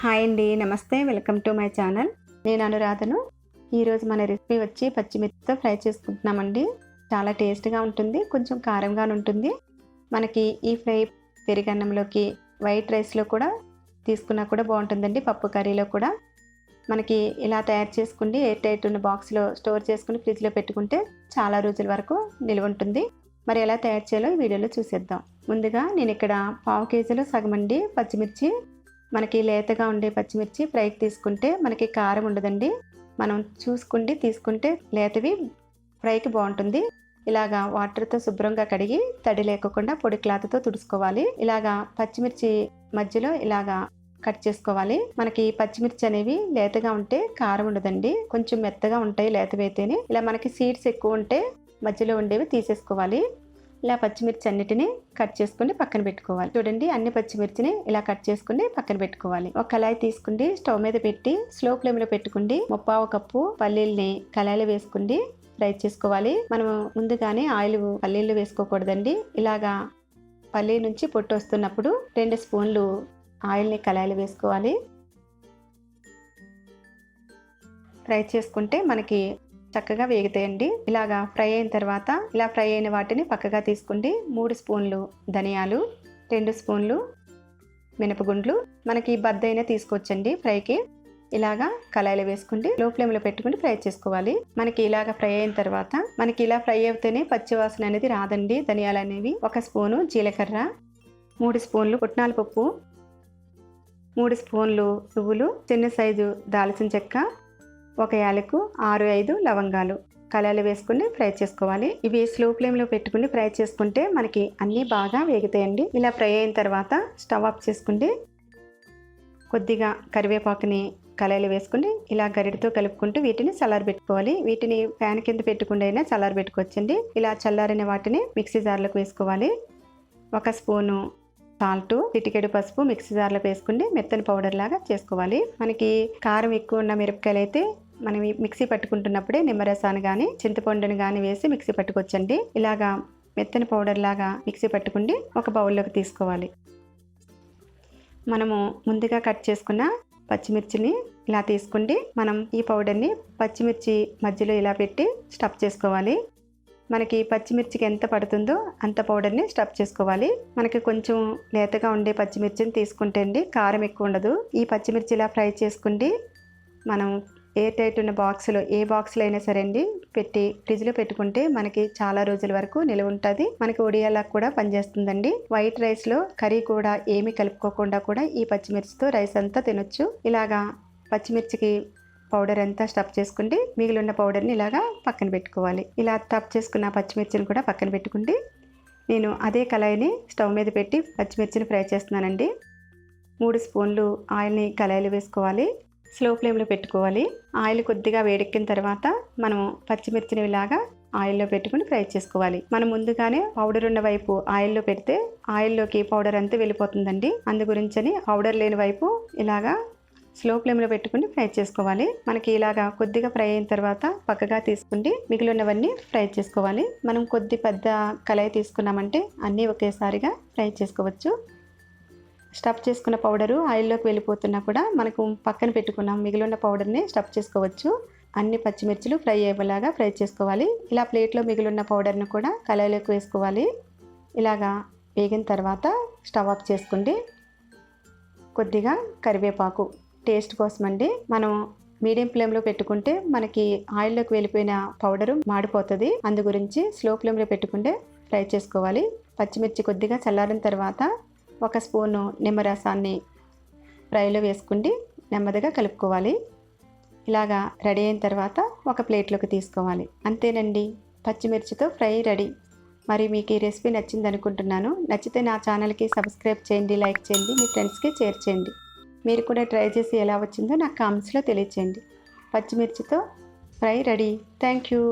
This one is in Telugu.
హాయ్ అండి, నమస్తే. Welcome to my channel. నేను అనురాధను. ఈరోజు మన రెసిపీ వచ్చి పచ్చిమిర్చితో ఫ్రై చేసుకుంటున్నామండి. చాలా టేస్ట్గా ఉంటుంది, కొంచెం కారంగా ఉంటుంది. మనకి ఈ ఫ్రై పెరుగన్నంలోకి, వైట్ రైస్లో కూడా తీసుకున్నా కూడా బాగుంటుందండి. పప్పు కర్రీలో కూడా మనకి ఇలా తయారు చేసుకుంటే ఎయిర్ టైట్ ఉన్న బాక్స్లో స్టోర్ చేసుకుని ఫ్రిడ్జ్లో పెట్టుకుంటే చాలా రోజుల వరకు నిల్వ ఉంటుంది. మరి ఎలా తయారు చేయాలో ఈ వీడియోలో చూసేద్దాం. ముందుగా నేను ఇక్కడ 1/2 కేజీలో సగం అండి పచ్చిమిర్చి, మనకి లేతగా ఉండే పచ్చిమిర్చి ఫ్రైకి తీసుకుంటే మనకి కారం ఉండదండి. మనం చూసుకుంటే తీసుకుంటే లేతవి ఫ్రైకి బాగుంటుంది. ఇలాగా వాటర్తో శుభ్రంగా కడిగి తడి లేకుండా పొడి క్లాత్తో తుడుచుకోవాలి. ఇలాగా పచ్చిమిర్చి మధ్యలో ఇలాగా కట్ చేసుకోవాలి. మనకి పచ్చిమిర్చి అనేవి లేతగా ఉంటే కారం ఉండదండి, కొంచెం మెత్తగా ఉంటాయి లేతవి అయితేనే. ఇలా మనకి సీడ్స్ ఎక్కువ ఉంటే మధ్యలో ఉండేవి తీసేసుకోవాలి. ఇలా పచ్చిమిర్చి అన్నిటిని కట్ చేసుకుని పక్కన పెట్టుకోవాలి. చూడండి, అన్ని పచ్చిమిర్చిని ఇలా కట్ చేసుకుని పక్కన పెట్టుకోవాలి. ఒక కళాయి తీసుకుని స్టవ్ మీద పెట్టి స్లో ఫ్లేమ్లో పెట్టుకుని 1/4 కప్పు పల్లీల్ని కళాయిలో వేసుకుని ఫ్రై చేసుకోవాలి. మనం ముందుగానే ఆయిల్ పల్లీలు వేసుకోకూడదండి. ఇలాగా పల్లీ నుంచి పొట్టు వస్తున్నప్పుడు 2 స్పూన్లు ఆయిల్ని కళాయిలో వేసుకోవాలి. ఫ్రై చేసుకుంటే మనకి చక్కగా వేగుతాయండి. ఇలాగా ఫ్రై అయిన తర్వాత ఇలా ఫ్రై అయిన వాటిని పక్కగా తీసుకుంటే 3 స్పూన్లు ధనియాలు, 2 స్పూన్లు మినపగుండ్లు, మనకి బద్దైనా తీసుకోవచ్చండి ఫ్రైకి. ఇలాగా కళాయిలో వేసుకుంటే లో ఫ్లేమ్లో పెట్టుకుని ఫ్రై చేసుకోవాలి. మనకి ఇలాగా ఫ్రై అయిన తర్వాత మనకి ఇలా ఫ్రై అవుతేనే పచ్చివాసన అనేది రాదండి. ధనియాలు అనేవి 1 స్పూను జీలకర్ర, 3 స్పూన్లు పుట్నాల పప్పు, 3 స్పూన్లు నువ్వులు, చిన్న సైజు దాల్చిన చెక్క, 1 యాలకు, 6-5 లవంగాలు కళాయిలో వేసుకుని ఫ్రై చేసుకోవాలి. ఇవి స్లో ఫ్లేమ్లో పెట్టుకుని ఫ్రై చేసుకుంటే మనకి అన్నీ బాగా వేగుతాయండి. ఇలా ఫ్రై అయిన తర్వాత స్టవ్ ఆఫ్ చేసుకుంటే కొద్దిగా కరివేపాకుని కళాయిలో వేసుకుని ఇలా గరిటతో కలుపుకుంటూ వీటిని చల్లారబెట్టుకోవాలి. వీటిని ఫ్యాన్ కింద పెట్టుకుంటే అయినా చల్లారబెట్టుకోవచ్చండి. ఇలా చల్లారిన వాటిని మిక్సీ జార్లోకి వేసుకోవాలి. 1 స్పూను సాల్ట్, చిటికెడు పసుపు మిక్సీ జార్లో వేసుకుని మెత్తని పౌడర్ లాగా చేసుకోవాలి. మనకి కారం ఎక్కువ ఉన్న మిరపకాయలు అయితే మనం మిక్సీ పట్టుకుంటున్నప్పుడే నిమ్మరసాన్ని కానీ చింతపండుని కానీ వేసి మిక్సీ పట్టుకోవచ్చండి. ఇలాగా మెత్తని పౌడర్ లాగా మిక్సీ పట్టుకుని ఒక బౌల్లోకి తీసుకోవాలి. మనము ముందుగా కట్ చేసుకున్న పచ్చిమిర్చిని ఇలా తీసుకుంటే మనం ఈ పౌడర్ని పచ్చిమిర్చి మధ్యలో ఇలా పెట్టి స్టఫ్ చేసుకోవాలి. మనకి పచ్చిమిర్చికి ఎంత పడుతుందో అంత పౌడర్ని స్టఫ్ చేసుకోవాలి. మనకి కొంచెం లేతగా ఉండే పచ్చిమిర్చిని తీసుకుంటే అండి కారం ఎక్కువ ఉండదు. ఈ పచ్చిమిర్చి ఇలా ఫ్రై చేసుకుంటే మనం ఎయిర్ టైట్ ఉన్న బాక్స్లో, ఏ బాక్స్లో అయినా సరే అండి పెట్టి ఫ్రిడ్జ్లో పెట్టుకుంటే మనకి చాలా రోజుల వరకు నిల్వ ఉంటుంది. మనకి ఒడియాలకు కూడా పనిచేస్తుందండి. వైట్ రైస్లో కర్రీ కూడా ఏమీ కలుపుకోకుండా కూడా ఈ పచ్చిమిర్చితో రైస్ అంతా తినొచ్చు. ఇలాగా పచ్చిమిర్చికి పౌడర్ అంతా స్టఫ్ చేసుకుంటే మిగిలిన పౌడర్ని ఇలాగా పక్కన పెట్టుకోవాలి. ఇలా స్టఫ్ చేసుకున్న పచ్చిమిర్చిని కూడా పక్కన పెట్టుకుంటే నేను అదే కళాయిని స్టవ్ మీద పెట్టి పచ్చిమిర్చిని ఫ్రై చేస్తున్నానండి. 3 స్పూన్లు ఆయిల్ని కళాయిలో వేసుకోవాలి. స్లో ఫ్లేమ్లో పెట్టుకోవాలి. ఆయిల్ కొద్దిగా వేడెక్కిన తర్వాత మనము పచ్చిమిర్చిని ఇలాగా ఆయిల్లో పెట్టుకుని ఫ్రై చేసుకోవాలి. మనం ముందుగానే పౌడర్ ఉన్న వైపు ఆయిల్లో పెడితే ఆయిల్లోకి పౌడర్ అంతా వెళ్ళిపోతుందండి. అందు గురించని పౌడర్ లేని వైపు ఇలాగా స్లో ఫ్లేమ్లో పెట్టుకుని ఫ్రై చేసుకోవాలి. మనకి ఇలాగా కొద్దిగా ఫ్రై అయిన తర్వాత పక్కగా తీసుకుంటే మిగిలినవన్నీ ఫ్రై చేసుకోవాలి. మనం కొద్ది పెద్ద కళాయి తీసుకున్నామంటే అన్నీ ఒకేసారిగా ఫ్రై చేసుకోవచ్చు. స్టఫ్ చేసుకున్న పౌడరు ఆయిల్లోకి వెళ్ళిపోతున్నా కూడా మనకు పక్కన పెట్టుకున్నాం మిగిలిన పౌడర్ని స్టఫ్ చేసుకోవచ్చు. అన్ని పచ్చిమిర్చిలు ఫ్రై అయ్యేలాగా ఫ్రై చేసుకోవాలి. ఇలా ప్లేట్లో మిగిలిన పౌడర్ని కూడా కళాయిలోకి వేసుకోవాలి. ఇలాగా వేగిన తర్వాత స్టవ్ ఆఫ్ చేసుకుంటే కొద్దిగా కరివేపాకు టేస్ట్ కోసం అండి. మనం మీడియం ఫ్లేమ్లో పెట్టుకుంటే మనకి ఆయిల్లోకి వెళ్ళిపోయిన పౌడరు మాడిపోతుంది. అందు గురించి స్లో ఫ్లేమ్లో పెట్టుకుంటే ఫ్రై చేసుకోవాలి. పచ్చిమిర్చి కొద్దిగా చల్లారిన తర్వాత 1 స్పూను నిమ్మరసాన్ని ఫ్రైలో వేసుకుంటే నెమ్మదిగా కలుపుకోవాలి. ఇలాగా రెడీ అయిన తర్వాత ఒక ప్లేట్లోకి తీసుకోవాలి. అంతేనండి, పచ్చిమిర్చితో ఫ్రై రెడీ. మరి మీకు ఈ రెసిపీ నచ్చింది అనుకుంటున్నాను. నచ్చితే నా ఛానల్కి సబ్స్క్రైబ్ చేయండి, లైక్ చేయండి, మీ ఫ్రెండ్స్కి షేర్ చేయండి. మీరు కూడా ట్రై చేసి ఎలా వచ్చిందో నాకు కామెంట్స్లో తెలియచేయండి. పచ్చిమిర్చితో ఫ్రై రెడీ. Thank you.